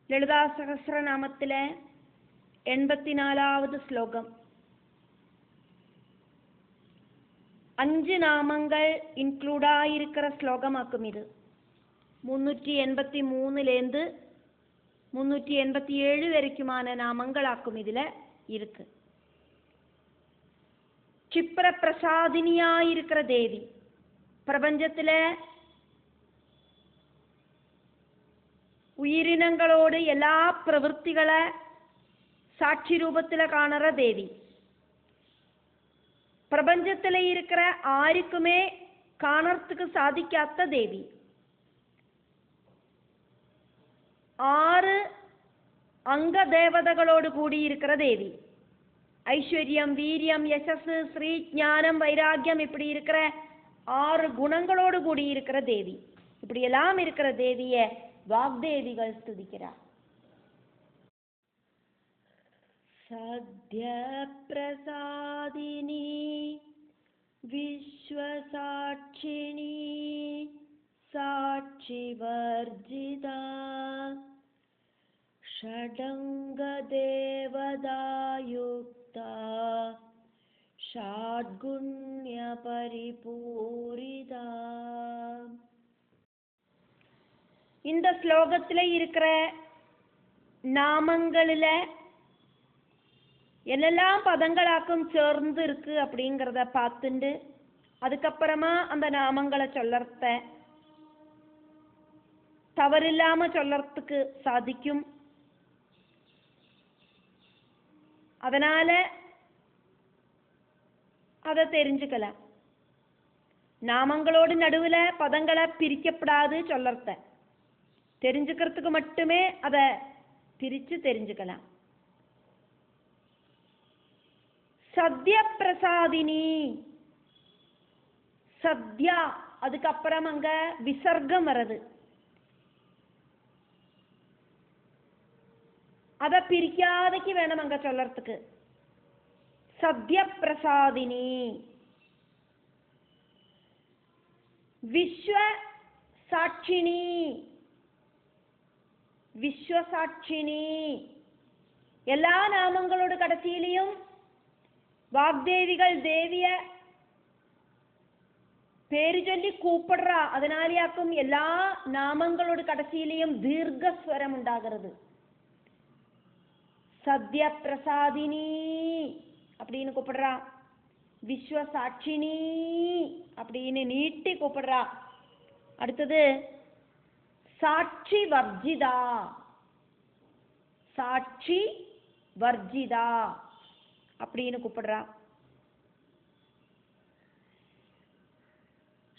ലളിതാ സഹസ്രനാമത്തിലെ 84வது ശ്ലോകം. 5 நாமங்கள் இன்க்ளூடாயிருக்கிற ஸ்லோகமாக்கும் இது. 383லேருந்து 387 வரைக்குமான நாமங்களாக்கும் இதுல இருக்கு. ക്ഷിപ്ര പ്രസാദിനിയായിരിக்கிற தேவி, பிரபஞ்சத்துல உயிரினங்களோடு எல்லா பிரவൃத்திகளை சாட்சி ரூபத்துல காணற தேவி. பிரபஞ்சத்துல இருக்கிற ஆருக்குமே காணறதுக்கு சாதிக்காத தேவி. 6 அங்க தேவதைகளோடு கூடியிருக்கிற தேவி. ஐஸ்வர்யம், வீரியம், யசஸ், ஸ்ரீ, ஞானம், வைராக்கியம் இப்படி இருக்கிற 6 குணங்களோடு கூடியிருக்கிற தேவி. இப்படி எல்லாம் இருக்கிற தேவிய வாக்தேவிகள் ஸ்துதிக்கிறார். சத்ய பிரசாதினி விஸ்வசாட்சிணி சாட்சி வர்ஜிதா ஷடங்க தேவதாயுக்தா ஷாட்குண்ய பரிபூரிதா. இந்த ஸ்லோகத்துல இருக்கிற நாமங்களில என்னெல்லாம் பதங்களாக்கும் சேர்ந்து இருக்கு அப்படிங்கிறத பார்த்துண்டு அதுக்கப்புறமா அந்த நாமங்களை சொல்லறத தவறில்லாம சொல்லறதுக்கு சாதிக்கும். அதனால அதை தெரிஞ்சுக்கலாம். நாமங்களோடு நடுவுல பதங்களை பிரிக்கப்படாது சொல்லறத தெரிஞ்சுக்கிறதுக்கு மட்டுமே அதை பிரிச்சு தெரிஞ்சுக்கலாம். சத்ய பிரசாதினி, சத்யா, அதுக்கப்புறம் அங்க விசர்க்கம் வருது. அதை பிரிக்காதைக்கு வேணும் அங்க சொல்லறதுக்கு. சத்ய பிரசாதினி, விஸ்வ சாட்சிணி, விஸ்வசாட்சிணி. எல்லா நாமங்களோட கடைசியிலையும் வாக்தேவிகள் தேவிய பேரு சொல்லி கூப்பிடுறா. அதனாலேயாக்கும் எல்லா நாமங்களோட கடைசியிலையும் தீர்க்கஸ்வரம் உண்டாகிறது. சத்ய பிரசாதினி அப்படின்னு கூப்பிடுறா, விஸ்வசாட்சிணி அப்படின்னு நீட்டி கூப்பிடுறா. அடுத்தது சாட்சி வர்ஜிதா, சாட்சி வர்ஜிதா அப்படின்னு கூப்பிடுறா.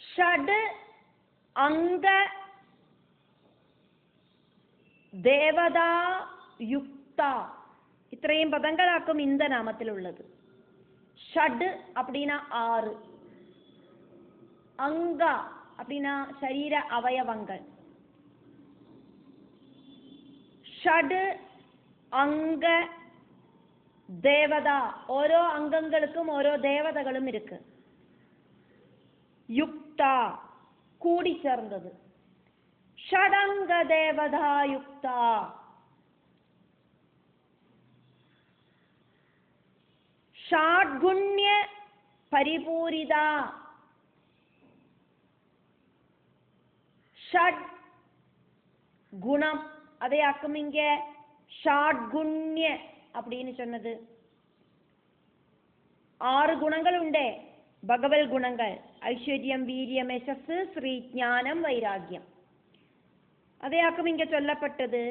ஷட் அங்க தேவதா யுக்தா, இത്രയും பதங்களாக்கும் இந்த நாமத்தில் உள்ளது. ஷட் அப்படின்னா 6, அங்கா அப்படின்னா சரீர அவயவங்கள். ஷட் அங்க தேவதா, ஓரோ அங்கங்களுக்கும் ஓரோ தேவதைகளும் இருக்கு. யுக்தா கூடி சேர்ந்தது. ஷடங்க தேவதா யுக்தா, ஷாட்குண்ய பரிபூரிதா, ஷட் குணம், அதையாக்கும் இங்க ஷாட்குண்ய அப்படின்னு சொன்னது. 6 குணங்கள் உண்டே, பகவல் குணங்கள். ஐஸ்வர்யம், வீரியம், யசஸ், ஸ்ரீ, ஞானம், வைராக்கியம். அதையாக்கும் இங்க சொல்லப்பட்டது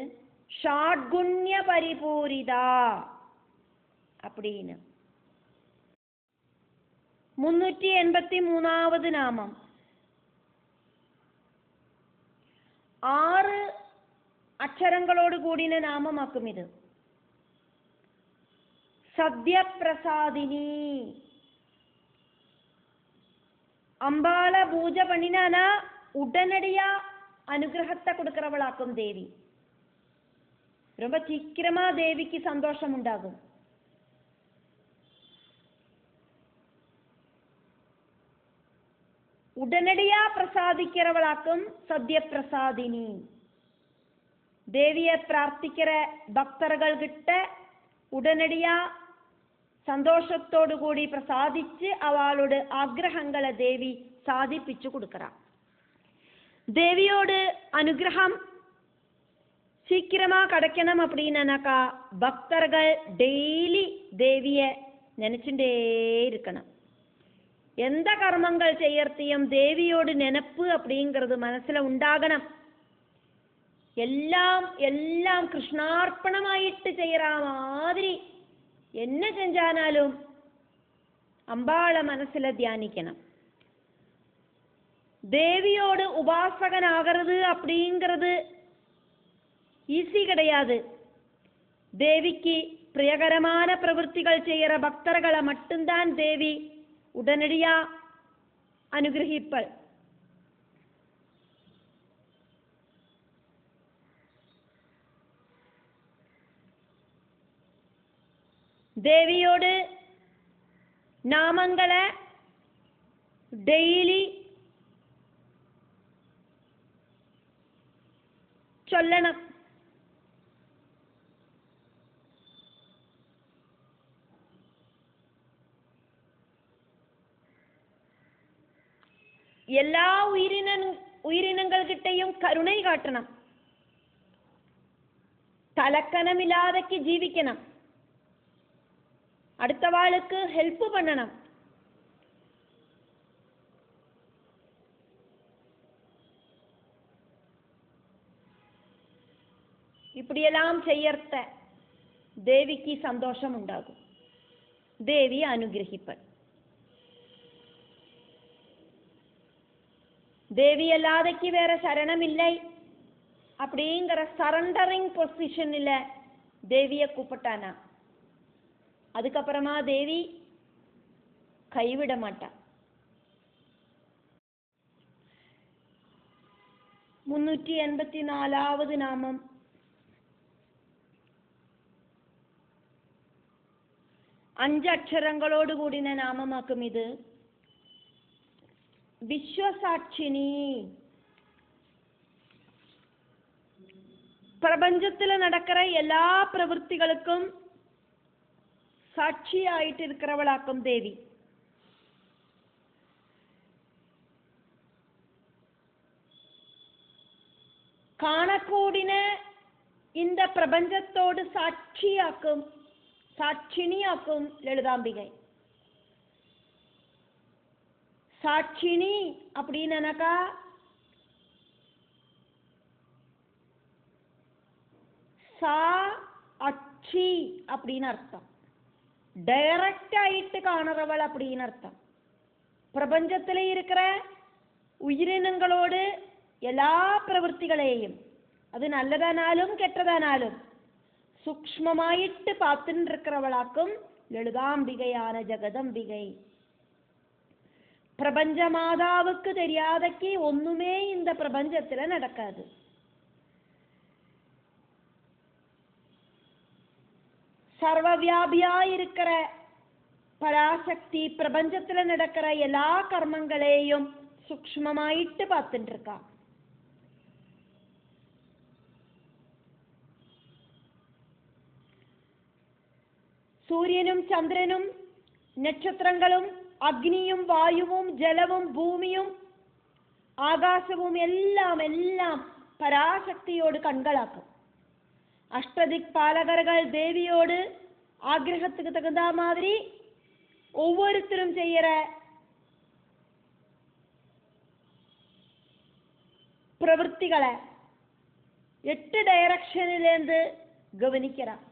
ஷாட்குண்ய பரிபூரிதா அப்படின்னு. 383வது நாமம். 6 அக்ஷரங்களோடு கூடின நாமமாக்கும் இது. சத்ய பிரசாதினி, அம்பால பூஜை பண்ணினானா உடனடியா அனுகிரகத்தை கொடுக்கிறவளாக்கும் தேவி. ரொம்ப சீக்கிரமா தேவிக்கு சந்தோஷம் உண்டாகும். உடனடியா பிரசாதிக்கிறவளாக்கும் சத்ய பிரசாதினி. தேவியை பிரார்த்திக்கிற பக்தர்கள்கிட்ட உடனடியா சந்தோஷத்தோடு கூடி பிரசாதிச்சு அவளோட ஆக்ரகங்களை தேவி சாதிப்பிச்சு கொடுக்கறா. தேவியோட அனுகிரகம் சீக்கிரமா கிடைக்கணும் அப்படின்னாக்கா பக்தர்கள் டெய்லி தேவிய நினைச்சுட்டே இருக்கணும். எந்த கர்மங்கள் செய்யறதையும் தேவியோட நினைப்பு அப்படிங்கிறது மனசுல உண்டாகணும். எல்லாம் எல்லாம் கிருஷ்ணார்ப்பணமாயிட்டு செய்யற மாதிரி என்ன செஞ்சானாலும் அம்பாள மனசுல தியானிக்கணும். தேவியோடு உபாசகன் ஆகிறது அப்படிங்கிறது ஈஸி கிடையாது. தேவிக்கு பிரியகரமான பிரவൃத்திகள் செய்யற பக்தர்களை மட்டும்தான் தேவி உடனடியா அனுகிரகிப்பள். தேவியோடு நாமங்களை டெய்லி சொல்லணும். எல்லா உயிரினங்கள்கிட்டையும் கருணை காட்டணும். தலக்கணமில்லாதக்கு ஜீவிக்கணும். அடுத்தவாளுக்கு ஹெல்ப் பண்ணணும். இப்படியெல்லாம் செய்யறத தேவிக்கு சந்தோஷம் உண்டாகும். தேவி அனுகிரகிப்பள். தேவி அல்லாதக்கு வேற சரணம் இல்லை அப்படிங்கிற சரண்டரிங் பொசிஷன்ல தேவிய கூப்பிட்டானா அதுக்கப்புறமா தேவி கைவிட மாட்டா. 384வது நாமம். அஞ்சு அக்ஷரங்களோடு கூடின நாமமாக்கும் இது. விஸ்வசாட்சினி. பிரபஞ்சத்துல நடக்கிற எல்லா பிரவൃத்திகளுக்கும் சாட்சி ஆயிட்டு இருக்கிறவளாக்கும் தேவி. காணக்கூடின இந்த பிரபஞ்சத்தோடு சாட்சியாக்கும் சாட்சினியாக்கும் லலிதாம்பிகை. சாட்சினி அப்படின்னாக்கா சா அச்சி அப்படின்னு அர்த்தம். டைரக்ட் ஆயிட்டு காணறவள் அப்படின்னு அர்த்தம். பிரபஞ்சத்திலே இருக்கிற உயிரினங்களோடு எல்லா பிரவൃத்திகளையும் அது நல்லதானாலும் கெட்டதானாலும் சூக்ஷ்மமாயிட்டு பார்த்துட்டு இருக்கிறவளாக்கும் லலிதாம்பிகையான ஜெகதம்பிகை. பிரபஞ்ச மாதாவுக்கு தெரியாதக்கு ஒண்ணுமே இந்த பிரபஞ்சத்துல நடக்காது. சர்வவியாபியா இருக்கிற பராசக்தி பிரபஞ்சத்துல நடக்கிற எல்லா கர்மங்களையும் சூக்ஷ்மமாயிட்டு பார்த்துட்டு இருக்கா. சூரியனும் சந்திரனும் நட்சத்திரங்களும் அக்னியும் வாயுவும் ஜலവും பூமியும் ஆகாசവും எல்லாம் எல்லாம் பராசக்தியோடு கண்களாக்கும். அஷ்டதிக் பாலகர்கள் தேவியோடு ஆக்ரகத்துக்கு தகுந்த மாதிரி ஒவ்வொருத்தரும் செய்யற பிரவൃத்திகளை 8 டைரக்ஷனிலேருந்து கவனிக்கிறார்.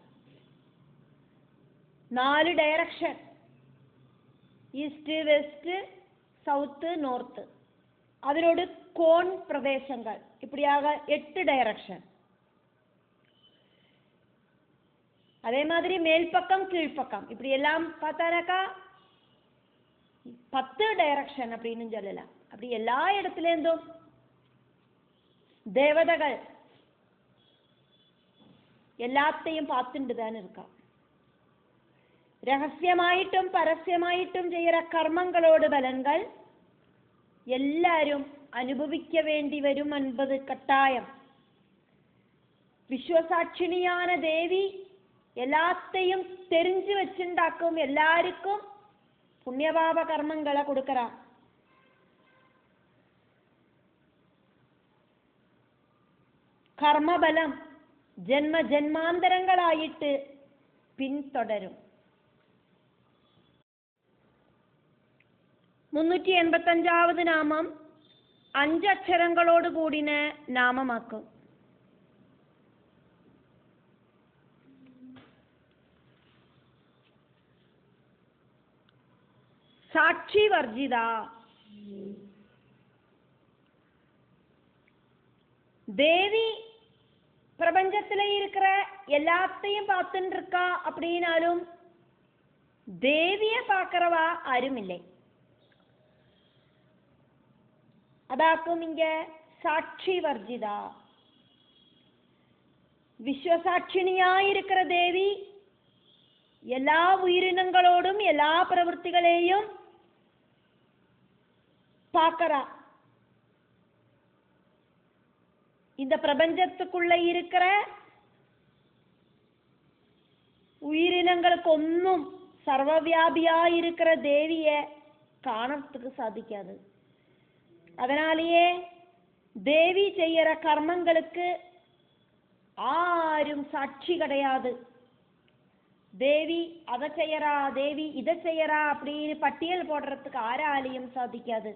4 direction, east west south north, அதனோடு கோன் பிரதேசங்கள், இப்படியாக 8 டைரக்ஷன். அதே மாதிரி மேல் பக்கம் கீழ்ப்பக்கம் இப்படி எல்லாம் பார்த்தானாக்கா 10 டைரக்ஷன் அப்படின்னு சொல்லலாம். அப்படி எல்லா இடத்துலேருந்தும் தேவதைகள் எல்லாத்தையும் பார்த்துட்டு தான் இருக்கா. രഹസ്യമായിട്ടും പരസ്യമായിട്ടും ചെയ്യുന്ന കർമ്മങ്ങളോട് ഫലങ്ങൾ എല്ലാവരും അനുഭവിക്ക വേണ്ടി വരും എൻപത് കട്ടായം. விஸ்வசாட்சினியான தேவி எல்லாத்தையும் தெரிஞ்சு வச்சுண்டாக்கும், எல்லாருக்கும் புண்ணியபாப கர்மங்களை கொடுக்கறா. கர்மபலம் ஜென்ம ஜென்மாந்தரங்களாயிட்டு பின்தொடரும். 385வது നാമം 5 അക്ഷരങ്ങളോട് കൂടിന നാമമാക്കും. சாட்சி வர்ஜிதா. தேவி பிரபஞ்சத்துல இருக்கிற எல்லாத்தையும் பார்த்துட்டு இருக்கா அப்படின்னாலும் தேவிய பார்க்கிறவா யாரும் இல்லை. அதாக்கும் இங்க சாட்சி வர்ஜிதா. விஸ்வசாட்சினியாயிருக்கிற தேவி எல்லா உயிரினங்களோடும் எல்லா பிரவൃத்திகளையும் பார்க்கறா. இந்த பிரபஞ்சத்துக்குள்ள இருக்கிற உயிரினங்களுக்கு ஒன்றும் சர்வவியாபியா இருக்கிற தேவிய காணறதுக்கு சாதிக்காது. அதனாலேயே தேவி செய்யற கர்மங்களுக்கு ஆரும் சாட்சி கிடையாது. தேவி அதை செய்யறா, தேவி இதை செய்யறா அப்படின்னு பட்டியல் போடுறதுக்கு ஆராலையும் சாதிக்காது.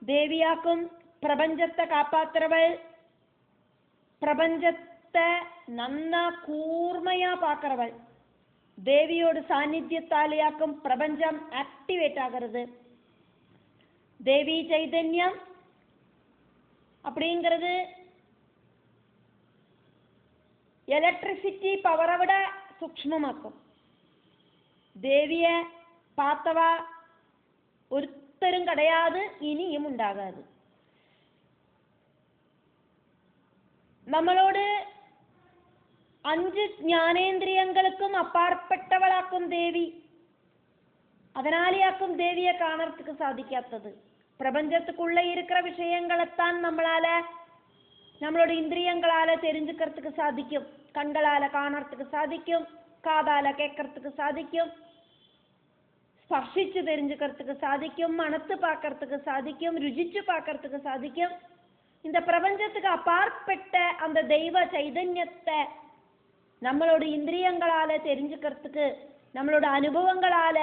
தேவியாக்கும் பிரபஞ்சத்தை காப்பாத்துறவள், பிரபஞ்சத்தை நன்னா கூர்மையா பார்க்கிறவள். தேவியோட சாநித்தியத்தாலேயாக்கும் பிரபஞ்சம் ஆக்டிவேட் ஆகிறது. தேவி சைதன்யம் அப்படிங்கிறது எலக்ட்ரிசிட்டி பவரை விட சூக்ஷ்மமாக்கும். தேவிய பார்த்தவா ஒருத்தரும் கிடையாது, இனியும் உண்டாகாது. നമ്മളോട് 5 ஞானேந்திரியங்களுக்கும் அப்பாற்பட்டவளாக்கும் தேவி. அதனாலேயாக்கும் தேவியை காணறதுக்கு சாதிக்காத்தது. பிரபஞ்சத்துக்குள்ள இருக்கிற விஷயங்களைத்தான் நம்மளோட இந்திரியங்களால தெரிஞ்சுக்கிறதுக்கு சாதிக்கும். கண்களால காணறதுக்கு சாதிக்கும், காதால கேட்கறதுக்கு சாதிக்கும், ஸ்பர்ஷிச்சு தெரிஞ்சுக்கிறதுக்கு சாதிக்கும், மனத்து பார்க்கறதுக்கு சாதிக்கும், ருசிச்சு பார்க்கறதுக்கு சாதிக்கும். இந்த பிரபஞ்சத்துக்கு அப்பாற்பட்ட அந்த தெய்வ சைதன்யத்தை நம்மளோட இந்திரியங்களால தெரிஞ்சுக்கிறதுக்கு, நம்மளோட அனுபவங்களால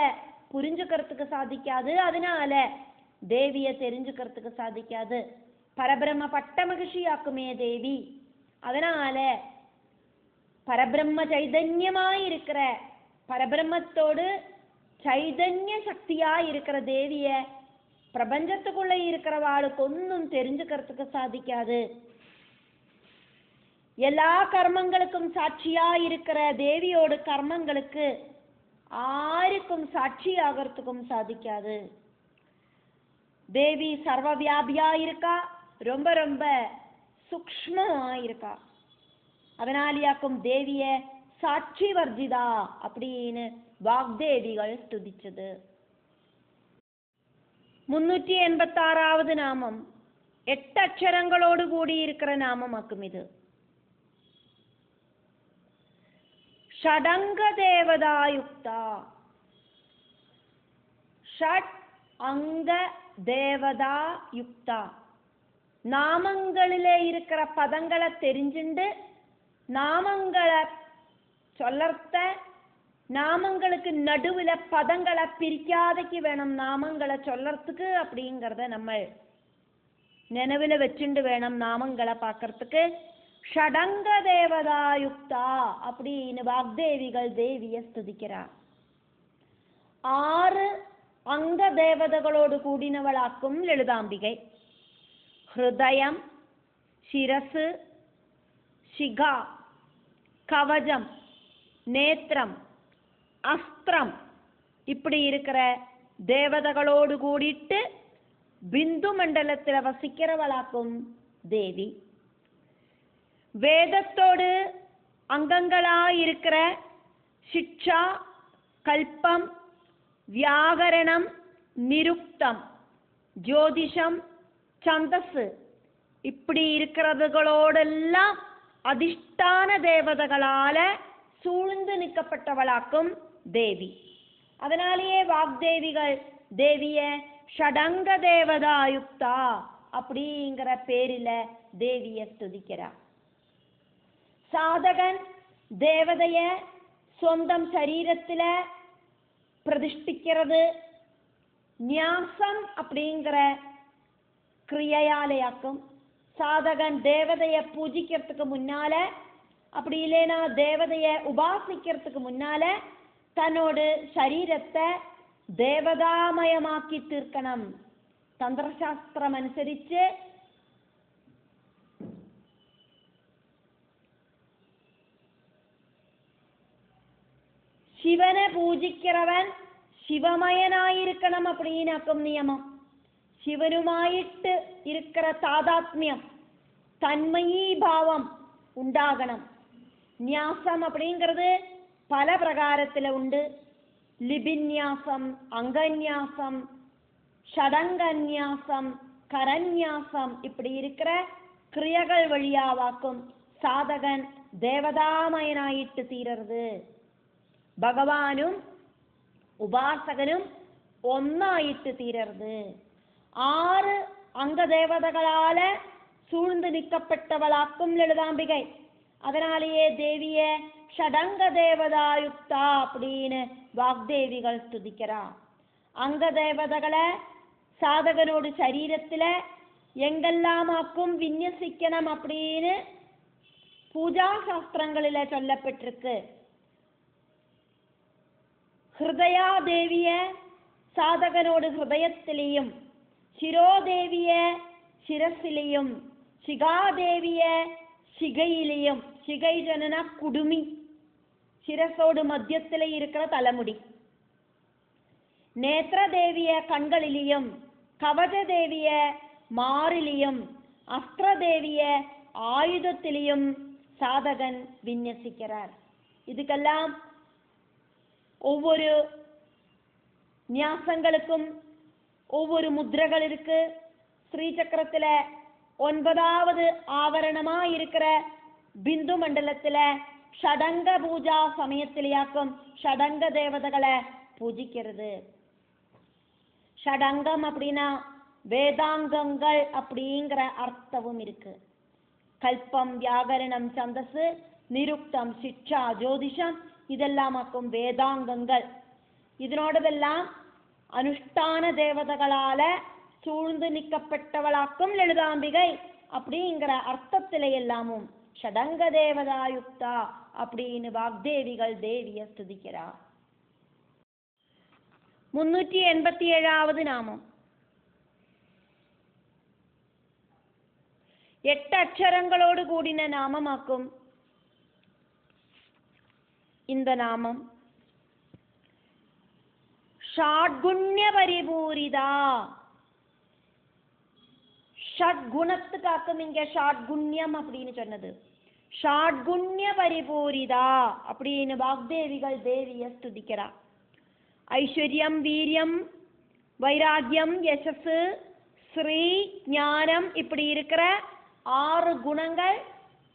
புரிஞ்சுக்கிறதுக்கு சாதிக்காது. அதனால தேவிய தெரிஞ்சுக்கிறதுக்கு சாதிக்காது. பரபிரம்ம பட்ட மகிழ்ச்சியாக்குமே தேவி. அதனால பரபிரம்ம சைதன்யமாயிருக்கிற, பரபிரம்மத்தோடு சைதன்ய சக்தியா இருக்கிற தேவிய பிரபஞ்சத்துக்குள்ள இருக்கிறவாளுக்கு ஒன்றும் தெரிஞ்சுக்கிறதுக்கு சாதிக்காது. எல்லா கர்மங்களுக்கும் சாட்சியா இருக்கிற தேவியோட கர்மங்களுக்கு ஆருக்கும் சாட்சி ஆகிறதுக்கும் சாதிக்காது. தேவி சர்வவியாபியா இருக்கா, ரொம்ப ரொம்ப சூக்ஷ்மமா இருக்கா. அதனாலேயாக்கும் தேவிய சாட்சி வர்ஜிதா அப்படின்னு வாக்தேவிகள் ஸ்துதிச்சது. 386வது நாமம் 8 அக்ஷரங்களோடு கூடி இருக்கிற நாமமாக்கும் இது. ஷடங்க தேவதாயுக்தா. ஷட் அங்க தேவதா யுக்தா. நாமங்களிலே இருக்கிற பதங்களை தெரிஞ்சுண்டு நாமங்களை சொல்லர்த்த, நாமங்களுக்கு நடுவுல பதங்களை பிரிக்காதைக்கு வேணும் நாமங்களை சொல்லறதுக்கு அப்படிங்கிறத நம்ம நினைவுல வச்சுண்டு வேணும் நாமங்களை பார்க்கறதுக்கு. ஷடங்க தேவதாயுக்தா அப்படின்னு வாக்தேவிகள் தேவிய ஸ்துதிக்கிறார். 6 அங்க தேவதைகளோடு கூடினவளாக்கும் லலிதாம்பிகை. ஹிருதயம், சிரசு, சிகா, கவஜம், நேத்திரம், அஸ்திரம் இப்படி இருக்கிற தேவதைகளோடு கூடிட்டு பிந்து மண்டலத்தில் வசிக்கிறவளாக்கும் தேவி. வேதத்தோடு அங்கங்களாயிருக்கிற சிக்ஷா, கல்பம், வியாகரணம், நிருக்தம், ஜோதிஷம், சந்தஸ் இப்படி இருக்கிறதுகளோடெல்லாம் அதிஷ்டான தேவதைகளால சூழ்ந்து நிற்கப்பட்டவளாக்கும் தேவி. அதனாலேயே வாக்தேவிகள் தேவிய ஷடங்க தேவதாயுக்தா அப்படிங்கிற பேரில தேவிய ஸ்துதிக்கிறார். சாதகன் தேவதைய சொந்தம் சரீரத்துல பிரதிஷ்டிக்கிறது ஞாசம் அப்படிங்கிற கிரியையாலையாக்கும். சாதகன் தேவதைய பூஜிக்கிறதுக்கு முன்னால, அப்படி இல்லைன்னா தேவதைய உபாசிக்கிறதுக்கு முன்னால தன்னோட சரீரத்தை தேவதாமயமாக்கி தீர்க்கணும். தந்திரசாஸ்திரம் അനുസരിച്ച് ശിവനെ പൂജിக்கிறവൻ ശിവമയനായിരിക്കണം அப்படின்னாக்கும் நியமம். ശിവനുമായിട്ട് இருக்கிற தாதாத்மியம் தன்மயீபாவம் உண்டாகணும். ന്യാസം அப்படிங்கிறது பல பிரகாரத்தில் உண்டு. லிபின்யாசம், அங்கன்யாசம், ஷடங்கன்யாசம், கரன்யாசம் இப்படி இருக்கிற கிரியைகள் வழியாவாக்கும் சாதகன் தேவதாமயனாயிட்டு தீரறது. ഭഗവാനും ഉപാസകനും ഒന്നായിട്ട് തീരരുത്. 6 അംഗദേവതകളാല് സൂഴ്ந்து നിൽക്കപ്പെട്ടവളാക്കും ലളിതാംബികை. அதனாலேயே தேவிய ஷடங்க தேவதாயுக்தா அப்படின்னு வாக்தேவிகள் ஸ்துதிக்கிறா. அங்க தேவதைகளை சாதகனோட சரீரத்துல எங்கெல்லாமாக்கும் விநியசிக்கணும் அப்படின்னு பூஜா சாஸ்திரங்களில சொல்லப்பட்டிருக்கு. ഹൃദയാദേവിയ സാധകനോട് ഹൃദയത്തിലെയും, ശിരോദേവിയ ശിരസിലെയും, ശിഖാദേവിയ ശിഖയിലെയും, ശിഖை ജനന കുടുമി ശിരസോട് മധ്യത്തിലെ இருக்கிற തലമുടി, നേത്രദേവിയ കൺകളിലെയും, കവചദേവിയ മാറിലെയും, അസ്ത്രദേവിയ ആയുധത്തിലെയും സാധകൻ വിന്യസിக்கிறார். இதுக்கெல்லாம் ஒவ்வொரு ന്യാസங்களுக்கும் ஒவ்வொரு முத்ரகள் இருக்கு. ஸ்ரீசக்கரத்துல 9வது ஆவரணமா இருக்கிற பிந்து மண்டலத்துல ஷடங்க பூஜா சமயத்திலேயாக்கும் ஷடங்க தேவதைகளை பூஜிக்கிறது. ஷடங்கம் அப்படின்னா வேதாங்கங்கள் அப்படிங்கிற அர்த்தமும் இருக்கு. கல்பம், வியாகரணம், சந்தஸ், நிருக்தம், சிக்ஷா, ஜோதிஷம் இதெல்லாமாக்கும் வேதாங்கங்கள். இதனோடதெல்லாம் அனுஷ்டான தேவதைகளால சூழ்ந்து நிற்கப்பட்டவளாக்கும் லலிதாம்பிகை அப்படிங்கிற அர்த்தத்தில எல்லாமும் ஷடங்க தேவதாயுக்தா அப்படின்னு வாக்தேவிகள் தேவிய ஸ்துதிக்கிறா. 387வது நாமம். 8 அக்ஷரங்களோடு கூடின நாமமாக்கும் இந்த நாமம். ஷாட்குண்ய பரிபூரிதா. ஷட்குணத்துக்காக்கும் இங்க ஷாட்குண்யம் அப்படின்னு சொன்னது. ஷாட்குண்ய பரிபூரிதா அப்படின்னு வாக்தேவிகள் தேவிய ஸ்துதிக்கிறா. ஐஸ்வர்யம், வீரியம், வைராகியம், யசஸ், ஸ்ரீ, ஞானம் இப்படி இருக்கிற 6 குணங்கள்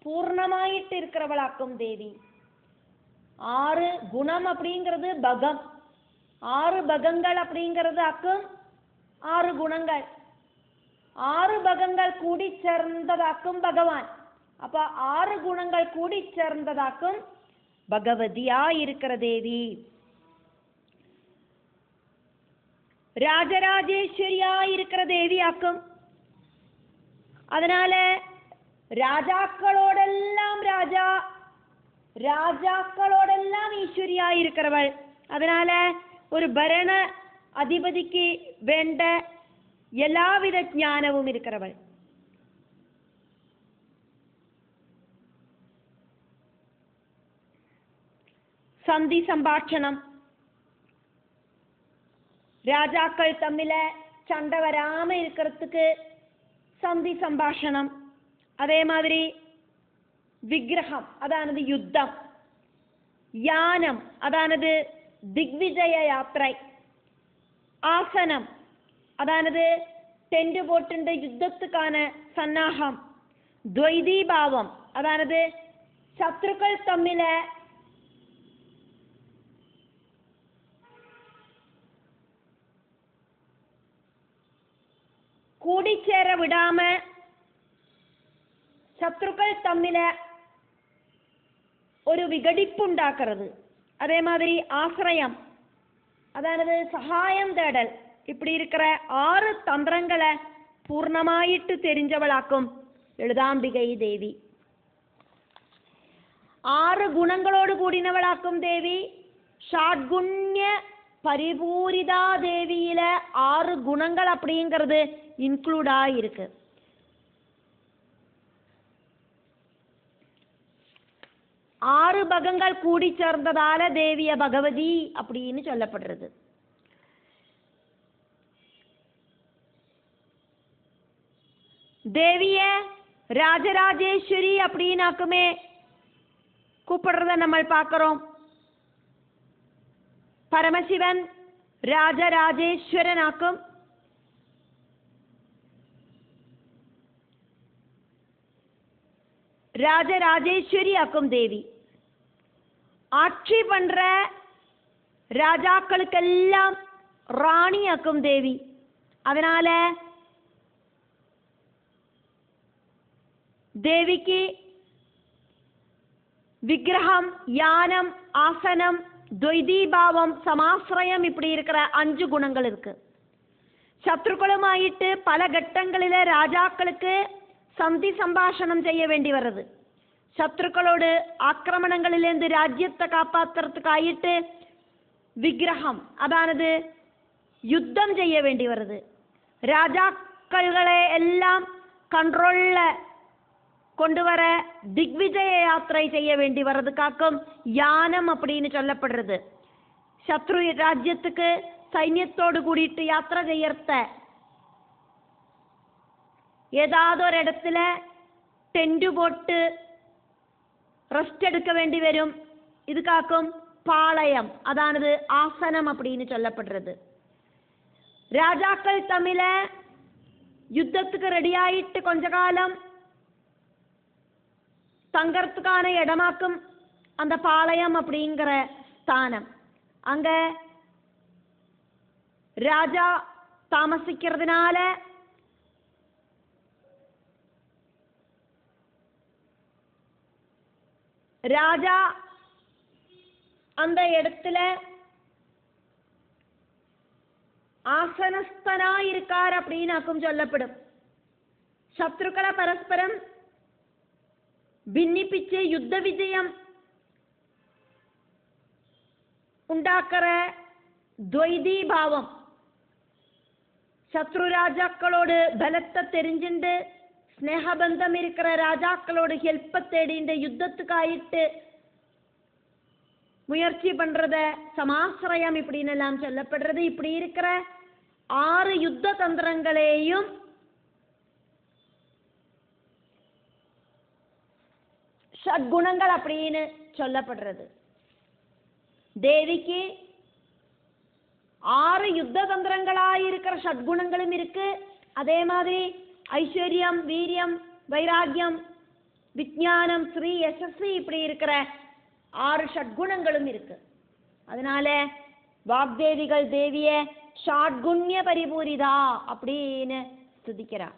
பூர்ணமாயிட்டு இருக்கிறவளாக்கும் தேவி. 6 குணம் அப்படிங்கிறது பகம், 6 பகங்கள் அப்படிங்கிறது அக்கும் 6 குணங்கள், 6 பகங்கள் கூடி சேர்ந்ததாக்கும் பகவான். அப்ப 6 குணங்கள் கூடி சேர்ந்ததாக்கும் பகவதியா இருக்கிற தேவி. ராஜராஜேஸ்வரியா இருக்கிற தேவி ஆக்கும். அதனால ராஜாக்களோடெல்லாம் ராஜாக்களோடெல்லாம் ஈஸ்வரியா இருக்கிறவள். அதனால ஒரு பரண அதிபதிக்கு வேண்ட எல்லாவித ஞானமும் இருக்கிறவள். சந்தி சம்பாஷணம், ராஜாக்கள் தம்மில சண்டை வராம இருக்கிறதுக்கு சந்தி சம்பாஷணம். அதே மாதிரி விக்கிரகம் அதானது யுத்தம், யானம் அதானது திக்விஜய யாத்திரை, ஆசனம் அதானது டென்ட் போட்டு யுத்தத்துக்கான சன்னாகம், துவைதீபாவம் அதானது சத்துருக்கள் தம்மில கூடிச்சேர விடாம சத்துருக்கள் தம்மில ஒரு விகடிப்பு உண்டாக்குறது. அதே மாதிரி ஆசிரியம், அதாவது சகாயம் தேடல், இப்படி இருக்கிற 6 தந்திரங்களை பூர்ணமாயிட்டு தெரிஞ்சவளாக்கும் ലളിതാംബികை தேவி. 6 குணங்களோடு கூடினவளாக்கும் தேவி. ஷாட்குண்ய பரிபூரிதா தேவியில 6 குணங்கள் அப்படிங்கிறது இன்க்ளூடா இருக்கு. ஆறு பகங்கள் கூடி சேர்ந்ததால தேவிய பகவதி அப்படின்னு சொல்லப்படுறது. தேவிய ராஜராஜேஸ்வரி அப்படின்னாக்குமே கூப்பிடுறத நம்ம பார்க்கிறோம். பரமசிவன் ராஜராஜேஸ்வரனாக்கும், ராஜராஜேஸ்வரி ஆக்கும் தேவி. ஆட்சி பண்ற ராஜாக்களுக்கெல்லாம் ராணி ஆக்கும் தேவி. அதனால தேவிக்கு விக்கிரகம், யானம், ஆசனம், துவைதீபாவம், சமாசிரயம் இப்படி இருக்கிற 5 குணங்கள் இருக்கு. சத்ருக்களுமாயிட்டு பல கட்டங்களில ராஜாக்களுக்கு சந்தி சம்பாஷணம் செய்ய வேண்டி வருது. சத்ருக்களோடு ஆக்கிரமணங்களிலிருந்து ராஜ்யத்தை காப்பாற்றுறதுக்கு ஆயிட்டு விக்கிரகம், அதானது யுத்தம் செய்ய வேண்டி வருது. ராஜாக்களை எல்லாம் கண்ட்ரோல்ல கொண்டு வர திக்விஜய யாத்திரை செய்ய வேண்டி வர்றதுக்காக்கும் யானம் அப்படின்னு சொல்லப்படுறது. சத்ரு ராஜ்யத்துக்கு சைன்யத்தோடு கூடிட்டு யாத்திரை செய்யறத, ஏதாவது ஒரு இடத்துல டென்ட் போட்டு ரெஸ்ட் எடுக்க வேண்டி வரும். இதுக்காக்கும் பாளையம், அதானது ஆசனம் அப்படின்னு சொல்லப்படுறது. ராஜாக்கள் தமிழ யுத்தத்துக்கு ரெடி ஆயிட்டு கொஞ்ச காலம் தங்கறதுக்கான இடமாக்கும் அந்த பாளையம் அப்படிங்கிற ஸ்தானம். அங்க ராஜா தாமசிக்கிறதுனால ராஜா அந்த இடத்துல ஆசனஸ்தனா இருக்கார் அப்படின்னாக்கும் சொல்லப்படும். சத்ருக்களை பரஸ்பரம் ഭിന്നിപ്പിച്ച് യുദ്ധ വിജയം ഉണ്ടാക്കற ദ്വൈതീഭാവം, ശത്രു രാജാക്കളോട് ബലത്തെ தெரிஞ்சுண்டு ஸ்நேகபந்தம் இருக்கிற ராஜாக்களோடு ஹெல்ப்பை தேடிண்டு யுத்தத்துக்காயிட்டு முயற்சி பண்றத சமாசிரயம் இப்படின்னு எல்லாம் சொல்லப்படுறது. இப்படி இருக்கிற 6 யுத்த தந்திரங்களையும் ஷட்குணங்கள் அப்படின்னு சொல்லப்படுறது. தேவிக்கு 6 யுத்த தந்திரங்களாயிருக்கிற ஷட்குணங்களும் இருக்கு. அதே மாதிரி ஐஸ்வர்யம், வீரியம், வைராக்கியம், விஞ்ஞானம், ஸ்ரீ, யசஸ்வி இப்படி இருக்கிற 6 ஷட்குணங்களும் இருக்கு. அதனால வாக்தேவிகள் தேவிய ஷாட்குண்ய பரிபூரிதா அப்படின்னு ஸ்துதிக்கிறா.